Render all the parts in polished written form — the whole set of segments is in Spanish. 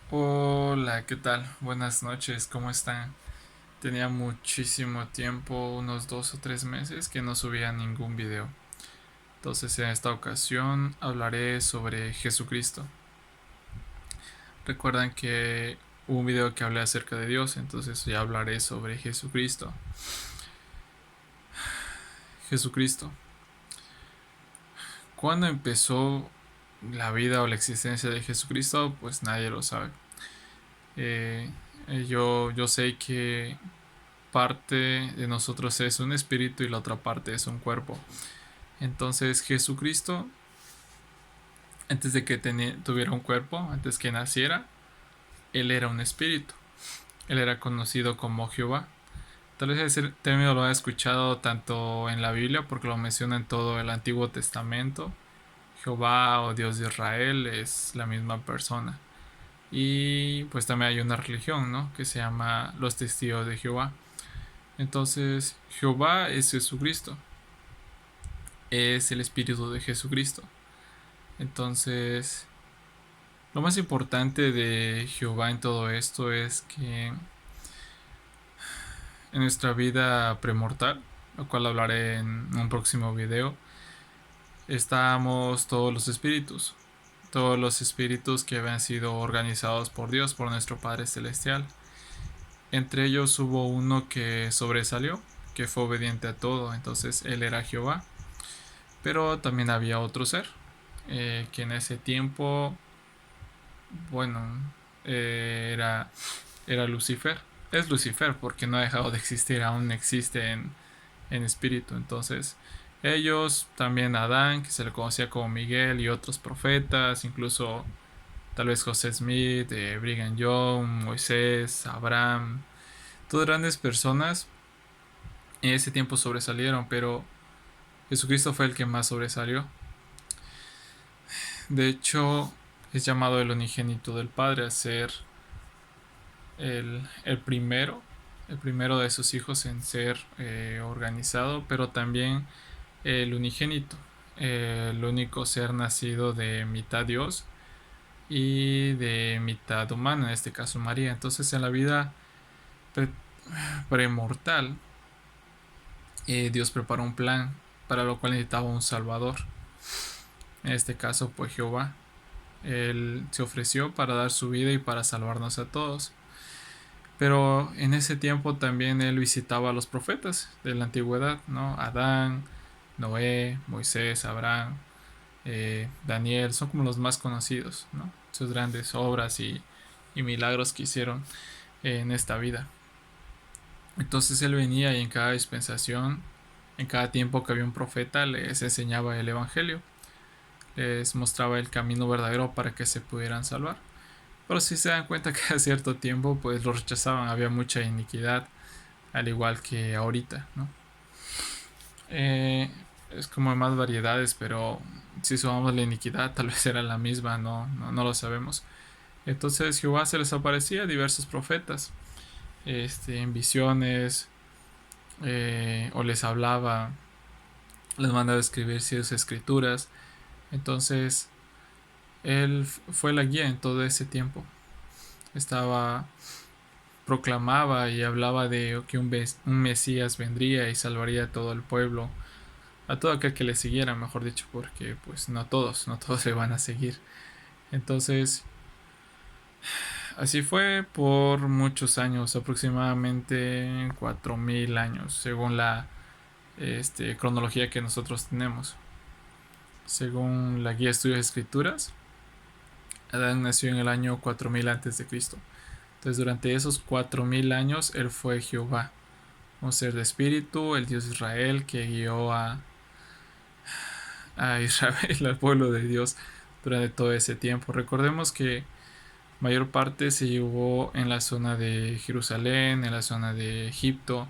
Hola, ¿qué tal? Buenas noches, ¿cómo están? Tenía muchísimo tiempo, unos 2 o 3 meses, que no subía ningún video. Entonces, en esta ocasión hablaré sobre Jesucristo. Recuerdan que hubo un video que hablé acerca de Dios, entonces ya hablaré sobre Jesucristo. Jesucristo. ¿Cuándo empezó la vida o la existencia de Jesucristo? Pues nadie lo sabe. Eh, yo sé que parte de nosotros es un espíritu y la otra parte es un cuerpo. Entonces Jesucristo, antes de que tuviera un cuerpo, antes que naciera, Él era un espíritu. Él era conocido como Jehová. Tal vez ese término lo ha escuchado tanto en la Biblia porque lo menciona en todo el Antiguo Testamento. Jehová o Dios de Israel es la misma persona. Y pues también hay una religión, ¿no? Que se llama los testigos de Jehová. Entonces Jehová es Jesucristo. Es el espíritu de Jesucristo. Entonces, lo más importante de Jehová en todo esto es que en nuestra vida premortal, lo cual hablaré en un próximo video, estamos todos los espíritus que habían sido organizados por Dios, por nuestro Padre Celestial. Entre ellos hubo uno que sobresalió, que fue obediente a todo, entonces él era Jehová. Pero también había otro ser, que en ese tiempo, bueno, era Lucifer. Es Lucifer porque no ha dejado de existir, aún existe en espíritu. Entonces, ellos, también Adán, que se le conocía como Miguel, y otros profetas, incluso tal vez José Smith, Brigham Young, Moisés, Abraham, todas grandes personas en ese tiempo sobresalieron, pero Jesucristo fue el que más sobresalió. De hecho, es llamado el unigénito del Padre a ser el primero, el primero de sus hijos en ser organizado, pero también el unigénito, el único ser nacido de mitad Dios y de mitad humana, en este caso María. Entonces en la vida pre premortal, Dios preparó un plan para lo cual necesitaba un Salvador. En este caso, pues Jehová. Él se ofreció para dar su vida y para salvarnos a todos. Pero en ese tiempo también él visitaba a los profetas de la antigüedad, ¿no? Adán, Noé, Moisés, Abraham, Daniel, son como los más conocidos, ¿no? Sus grandes obras y milagros que hicieron en esta vida. Entonces él venía y en cada dispensación, en cada tiempo que había un profeta, les enseñaba el Evangelio, les mostraba el camino verdadero para que se pudieran salvar. Pero si se dan cuenta que a cierto tiempo pues lo rechazaban, había mucha iniquidad, al igual que ahorita, ¿no? Es como más variedades, pero si sumamos la iniquidad tal vez era la misma, no lo sabemos. Entonces Jehová se les aparecía a diversos profetas, en visiones, o les hablaba, les mandaba a escribir sus escrituras. Entonces él fue la guía en todo ese tiempo. Estaba Proclamaba y hablaba de que un Mesías vendría y salvaría a todo el pueblo, a todo aquel que le siguiera, mejor dicho, porque pues no todos le van a seguir. Entonces, así fue por muchos años, aproximadamente 4000 años, según la cronología que nosotros tenemos. Según la guía de estudios de escrituras, Adán nació en el año 4000 antes de Cristo. Entonces, durante esos 4000 años, él fue Jehová, un ser de espíritu, el Dios de Israel que guió a Israel, al pueblo de Dios, durante todo ese tiempo. Recordemos que mayor parte se llevó en la zona de Jerusalén, en la zona de Egipto,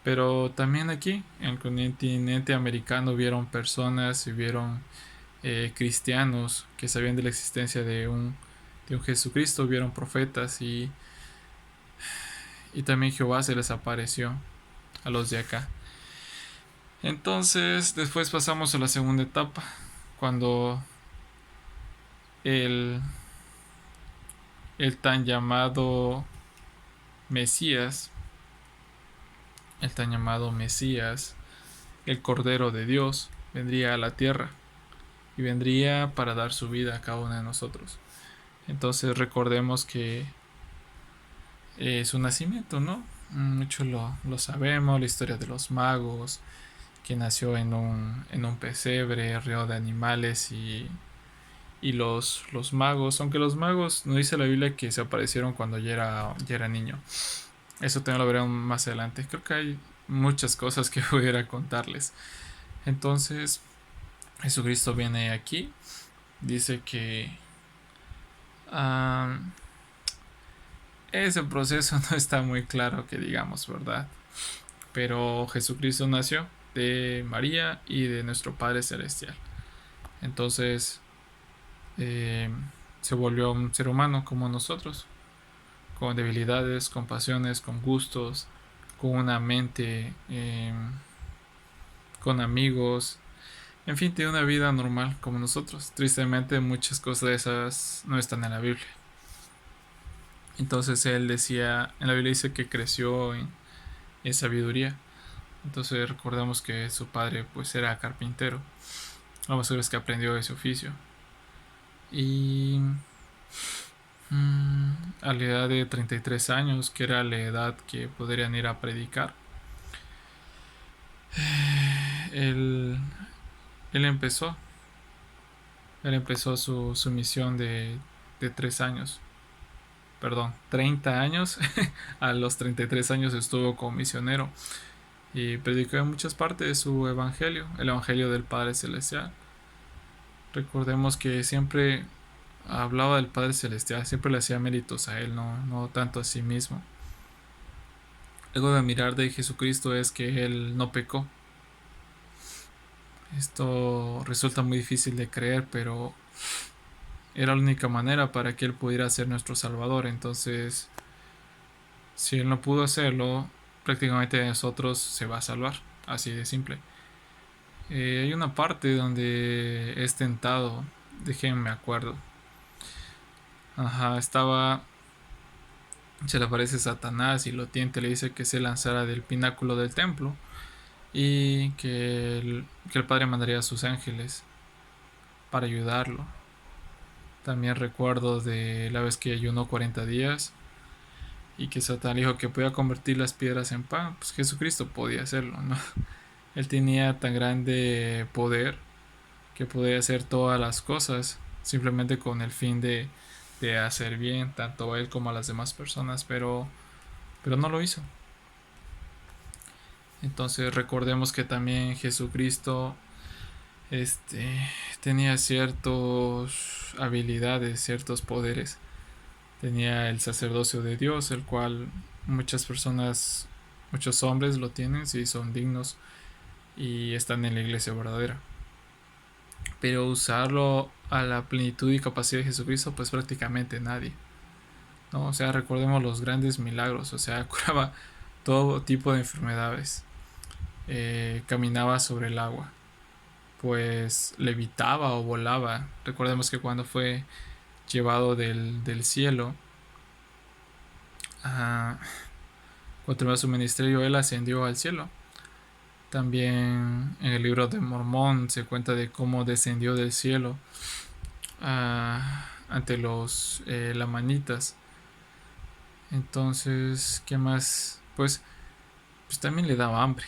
pero también aquí, en el continente americano, vieron personas y vieron cristianos que sabían de la existencia de un Jesucristo, vieron profetas y también Jehová se les apareció a los de acá. Entonces, después pasamos a la segunda etapa, cuando el, el tan llamado Mesías, el tan llamado Mesías, el Cordero de Dios, vendría a la tierra y vendría para dar su vida a cada uno de nosotros. Entonces recordemos que su nacimiento, ¿no? Muchos lo sabemos, la historia de los magos, que nació en un pesebre, rodeado de animales y los magos, aunque los magos no dice la Biblia que se aparecieron cuando ya era niño. Eso también lo veremos más adelante. Creo que hay muchas cosas que pudiera contarles. Entonces, Jesucristo viene aquí, dice que um, ese proceso no está muy claro que digamos, ¿verdad? Pero Jesucristo nació de María y de nuestro Padre Celestial. Entonces, eh, se volvió un ser humano como nosotros, con debilidades, con pasiones, con gustos, con una mente, con amigos, en fin, tiene una vida normal como nosotros. Tristemente muchas cosas de esas no están en la Biblia. Entonces él decía, en la Biblia dice que creció en sabiduría. Entonces recordamos que su padre pues era carpintero. Vamos a ver, es que aprendió ese oficio. Y a la edad de 33 años, que era la edad que podrían ir a predicar, él, él empezó, él empezó su misión de 3 años, perdón, 30 años. A los 33 años estuvo como misionero y predicó en muchas partes de su evangelio, el evangelio del Padre Celestial. Recordemos que siempre hablaba del Padre Celestial, siempre le hacía méritos a él, no tanto a sí mismo. Algo de admirar de Jesucristo es que él no pecó. Esto resulta muy difícil de creer, pero era la única manera para que él pudiera ser nuestro Salvador. Entonces, si él no pudo hacerlo, prácticamente de nosotros se va a salvar, así de simple. Hay una parte donde es tentado, déjenme acuerdo. Ajá, se le aparece Satanás y lo tienta, le dice que se lanzara del pináculo del templo y que el Padre mandaría a sus ángeles para ayudarlo. También recuerdo de la vez que ayunó 40 días y que Satán dijo que podía convertir las piedras en pan. Pues Jesucristo podía hacerlo, ¿no? Él tenía tan grande poder que podía hacer todas las cosas simplemente con el fin de hacer bien tanto a él como a las demás personas, pero no lo hizo. Entonces recordemos que también Jesucristo tenía ciertas habilidades, ciertos poderes. Tenía el sacerdocio de Dios, el cual muchas personas, muchos hombres lo tienen si son dignos y están en la iglesia verdadera. Pero usarlo a la plenitud y capacidad de Jesucristo, pues prácticamente nadie, ¿no? O sea, recordemos los grandes milagros, o sea, curaba todo tipo de enfermedades, caminaba sobre el agua, pues levitaba o volaba. Recordemos que cuando fue llevado del cielo, uh, cuando terminó su ministerio, él ascendió al cielo. También en el libro de Mormón se cuenta de cómo descendió del cielo ante los lamanitas. Entonces, ¿qué más? Pues también le daba hambre,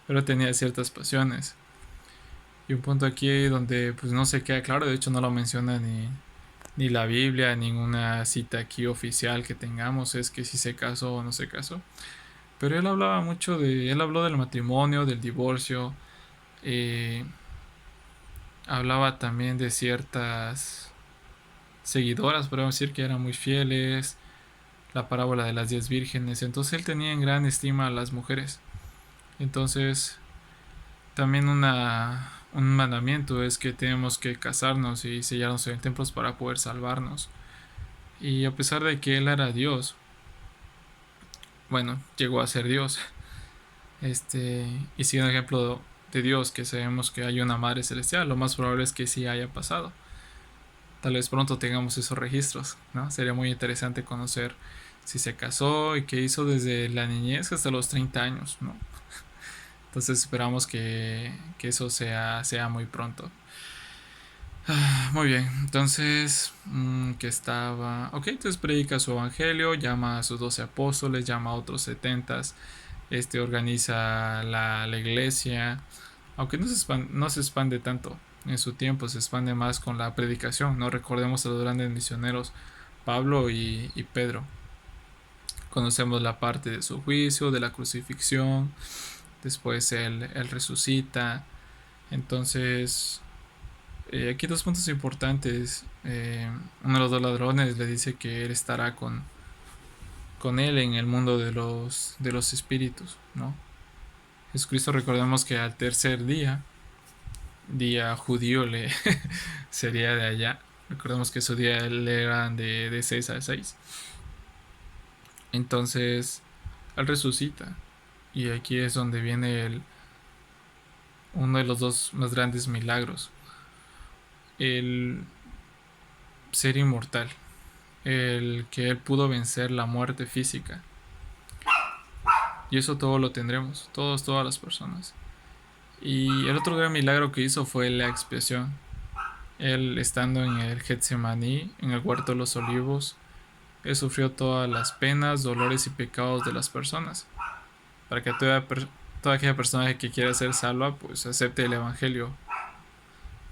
pero tenía ciertas pasiones. Y un punto aquí donde pues no se queda claro, de hecho no lo menciona ni la Biblia, ninguna cita aquí oficial que tengamos, es que si se casó o no se casó. Pero él hablaba mucho él habló del matrimonio, del divorcio, eh, hablaba también de ciertas seguidoras, podemos decir que eran muy fieles, la parábola de las 10 vírgenes, entonces él tenía en gran estima a las mujeres. Entonces, también un mandamiento es que tenemos que casarnos y sellarnos en templos para poder salvarnos. Y a pesar de que él era Dios, bueno, llegó a ser Dios, y sigue un ejemplo de Dios, que sabemos que hay una madre celestial, lo más probable es que sí haya pasado. Tal vez pronto tengamos esos registros, ¿no? Sería muy interesante conocer si se casó y qué hizo desde la niñez hasta los 30 años, ¿no? Entonces esperamos que eso sea muy pronto. Muy bien, entonces, que estaba... Ok, entonces predica su evangelio, llama a sus 12 apóstoles, llama a otros 70, organiza la iglesia, aunque no se expande tanto en su tiempo, se expande más con la predicación, ¿no? Recordemos a los grandes misioneros, Pablo y Pedro. Conocemos la parte de su juicio, de la crucifixión, después él resucita. Entonces, aquí dos puntos importantes. Uno de los dos ladrones le dice que él estará con él en el mundo de los espíritus, ¿no? Jesucristo, recordemos que al tercer día judío sería de allá. Recordemos que su día eran de 6 a 6. Entonces, él resucita. Y aquí es donde viene uno de los dos más grandes milagros. El ser inmortal. El que él pudo vencer la muerte física. Y eso todo lo tendremos, todas las personas. Y el otro gran milagro que hizo fue la expiación. Él estando en el Getsemaní, en el huerto de los olivos, él sufrió todas las penas, dolores y pecados de las personas. Para que toda aquella persona que quiera ser salva, pues acepte el Evangelio.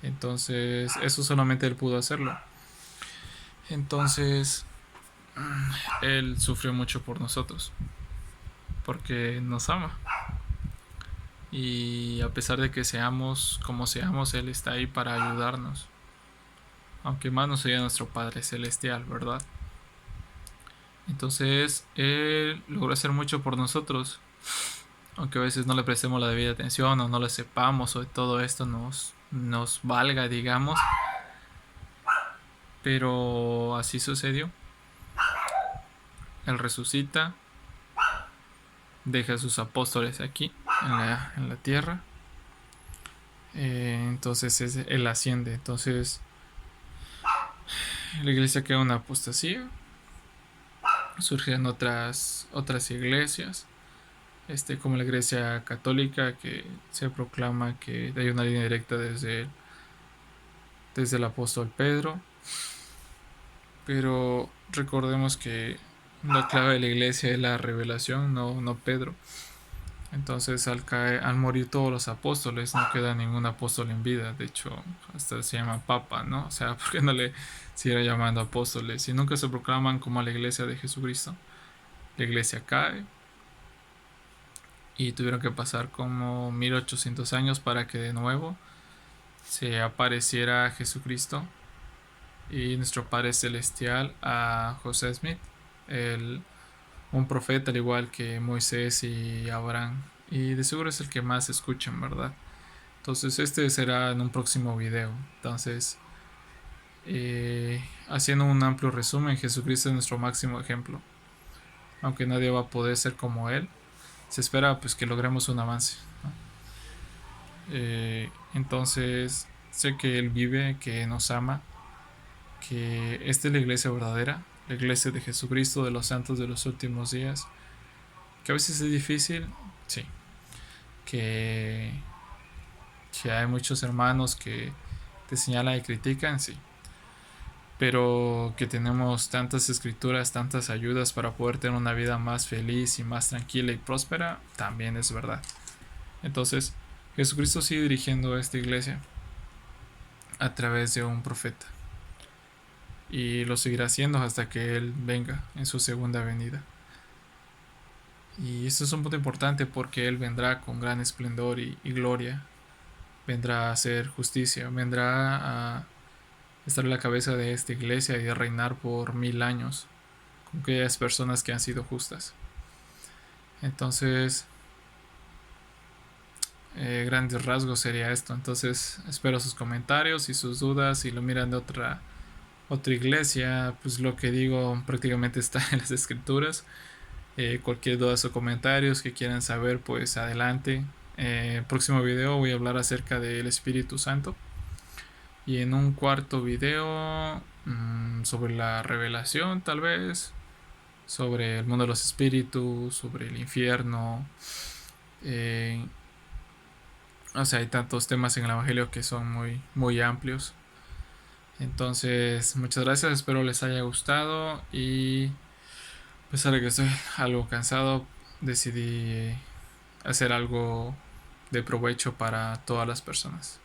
Entonces, eso solamente él pudo hacerlo. Entonces, él sufrió mucho por nosotros, porque nos ama. Y a pesar de que seamos como seamos, Él está ahí para ayudarnos. Aunque más nos ayuda nuestro Padre Celestial, ¿verdad? Entonces, Él logró hacer mucho por nosotros. Aunque a veces no le prestemos la debida atención o no le sepamos o todo esto nos valga, digamos. Pero así sucedió. Él resucita, deja a sus apóstoles aquí, en la tierra. Entonces Él asciende. Entonces la iglesia queda una apostasía. Surgen otras iglesias, como la iglesia católica, que se proclama que hay una línea directa desde el apóstol Pedro. Pero recordemos que la clave de la iglesia es la revelación, no Pedro. Entonces al morir todos los apóstoles no queda ningún apóstol en vida. De hecho, hasta se llama papa, ¿no? O sea, ¿por qué no le siguieron llamando apóstoles? Y nunca se proclaman como la iglesia de Jesucristo. La iglesia cae y tuvieron que pasar como 1800 años para que de nuevo se apareciera Jesucristo y nuestro Padre Celestial a José Smith, un profeta al igual que Moisés y Abraham. Y de seguro es el que más escuchan, ¿verdad? Entonces este será en un próximo video. Entonces, haciendo un amplio resumen, Jesucristo es nuestro máximo ejemplo. Aunque nadie va a poder ser como Él, se espera pues que logremos un avance, ¿no? Entonces, sé que Él vive, que nos ama, que esta es la iglesia verdadera, la iglesia de Jesucristo, de los santos de los últimos días. Que a veces es difícil, sí. Que, que hay muchos hermanos que te señalan y critican, sí. Pero que tenemos tantas escrituras, tantas ayudas para poder tener una vida más feliz y más tranquila y próspera, también es verdad. Entonces, Jesucristo sigue dirigiendo esta iglesia a través de un profeta. Y lo seguirá haciendo hasta que Él venga en su segunda venida. Y esto es un punto importante porque Él vendrá con gran esplendor y gloria. Vendrá a hacer justicia, vendrá a estar en la cabeza de esta iglesia y a reinar por 1000 años con aquellas personas que han sido justas. Entonces, grandes rasgos sería esto. Entonces, espero sus comentarios y sus dudas. Si lo miran de otra iglesia, pues lo que digo prácticamente está en las escrituras. Cualquier duda o comentarios que quieran saber, pues adelante. El próximo video voy a hablar acerca del Espíritu Santo Y en un cuarto video sobre la revelación tal vez, sobre el mundo de los espíritus, sobre el infierno. eh, o sea, hay tantos temas en el Evangelio que son muy, muy amplios. Entonces, muchas gracias, espero les haya gustado y a pesar de que estoy algo cansado, decidí hacer algo de provecho para todas las personas.